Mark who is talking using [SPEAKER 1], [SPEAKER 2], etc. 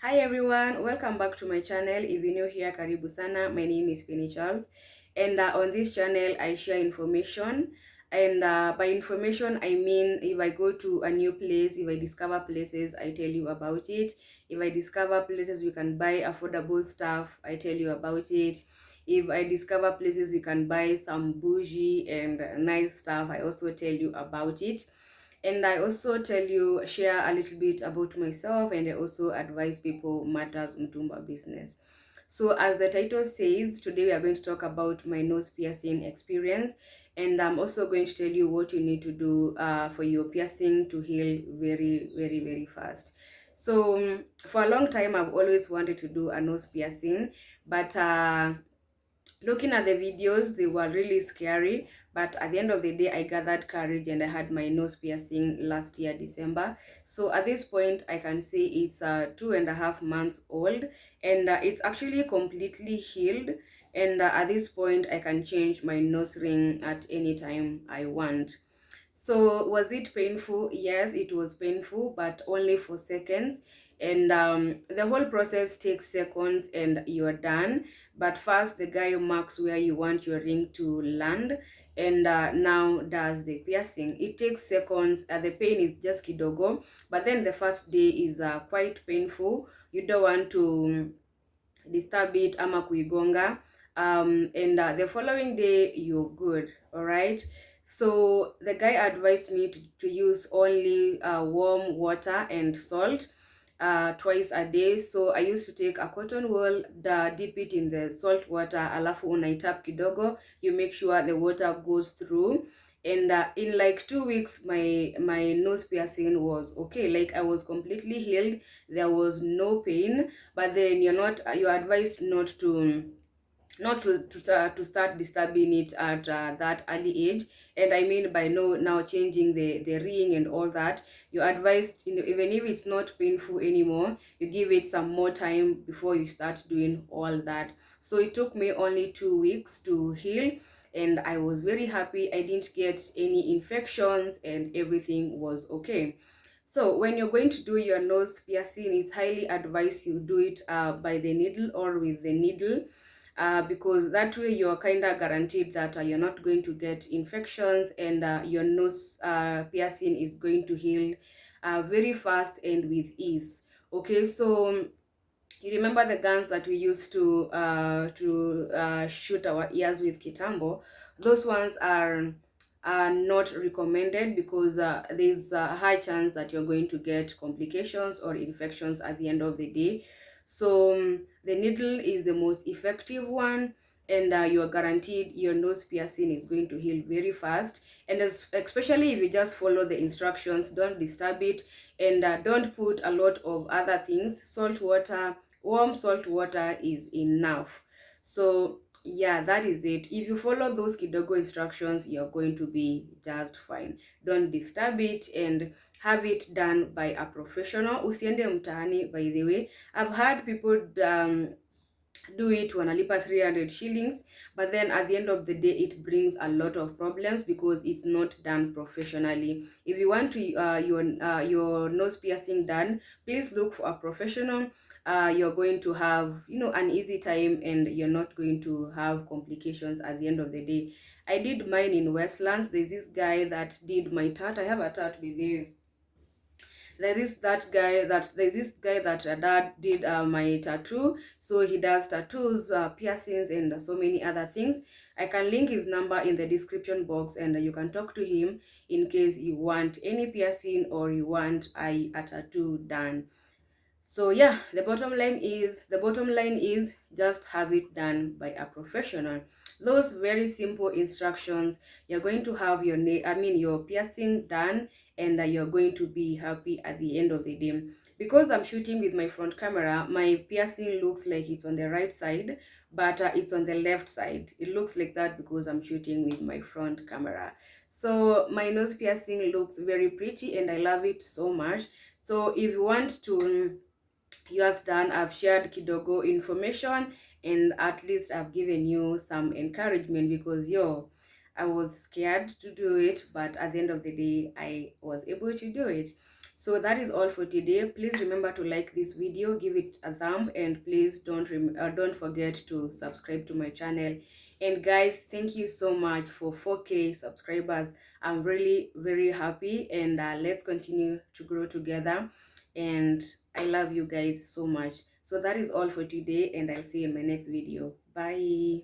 [SPEAKER 1] Hi everyone, welcome back to my channel. If you're new here, karibu sana. My name is Penny Charles, and on this channel I share information. And by information I mean if I go to a new place, if I discover places, I tell you about it. If I discover places we can buy affordable stuff, I tell you about it. If I discover places we can buy some bougie and nice stuff, I also tell you about it. And I also share a little bit about myself, and I also advise people matters mtumba business. So as the title says, today we are going to talk about my nose piercing experience, and I'm also going to tell you what you need to do for your piercing to heal very, very, very fast. So for a long time, I've always wanted to do a nose piercing, but looking at the videos, they were really scary. But at the end of the day, I gathered courage and I had my nose piercing last year, December. So at this point, I can say it's 2.5 months old, and it's actually completely healed. And at this point, I can change my nose ring at any time I want. So was it painful? Yes, it was painful, but only for seconds. And the whole process takes seconds and you're done. But first, the guy marks where you want your ring to land, and now does the piercing. It takes seconds. The pain is just kidogo, but then the first day is quite painful. You don't want to disturb it ama kuigonga. And the following day you're good. All right, so the guy advised me to use only warm water and salt twice a day. So I used to take a cotton wool, dip it in the salt water, alafu unaitap kidogo, you make sure the water goes through. And in like 2 weeks my nose piercing was okay, like I was completely healed. There was no pain. But then you're advised not to start disturbing it at that early age. And I mean by no now changing the ring and all that. You're advised, even if it's not painful anymore, you give it some more time before you start doing all that. So it took me only 2 weeks to heal, and I was very happy. I didn't get any infections and everything was okay. So when you're going to do your nose piercing, it's highly advised you do it by the needle or with the needle, because that way you're kind of guaranteed that you're not going to get infections, and your nose piercing is going to heal very fast and with ease. Okay, so you remember the guns that we used to shoot our ears with kitambo? Those ones are not recommended because there's a high chance that you're going to get complications or infections at the end of the day. So the needle is the most effective one, and you are guaranteed your nose piercing is going to heal very fast. And especially if you just follow the instructions, don't disturb it, and don't put a lot of other things. Salt water, warm salt water is enough. So yeah, that is it. If you follow those kidogo instructions, you're going to be just fine. Don't disturb it, and have it done by a professional. Usiende mtaani, by the way. I've had people do it wanalipa 300 shillings, but then at the end of the day it brings a lot of problems because it's not done professionally. If you want to your nose piercing done, please look for a professional. You're going to have an easy time, and you're not going to have complications at the end of the day. I did mine in Westlands. There's this guy with the there's this guy that dad did my tattoo. So he does tattoos, piercings, and so many other things. I can link his number in the description box, and you can talk to him in case you want any piercing or you want a tattoo done. So yeah, the bottom line is just have it done by a professional. Those very simple instructions, you're going to have your piercing done, and you're going to be happy at the end of the day. Because I'm shooting with my front camera, my piercing looks like it's on the right side, but it's on the left side. It looks like that because I'm shooting with my front camera. So my nose piercing looks very pretty, and I love it so much. So if you want to yours done, I've shared kidogo information, and at least I've given you some encouragement because I was scared to do it, but at the end of the day I was able to do it. So that is all for today. Please remember to like this video, give it a thumb, and please don't forget to subscribe to my channel. And guys, thank you so much for 4K subscribers. I'm really very happy, and let's continue to grow together. And I love you guys so much. So that is all for today, and I'll see you in my next video. Bye.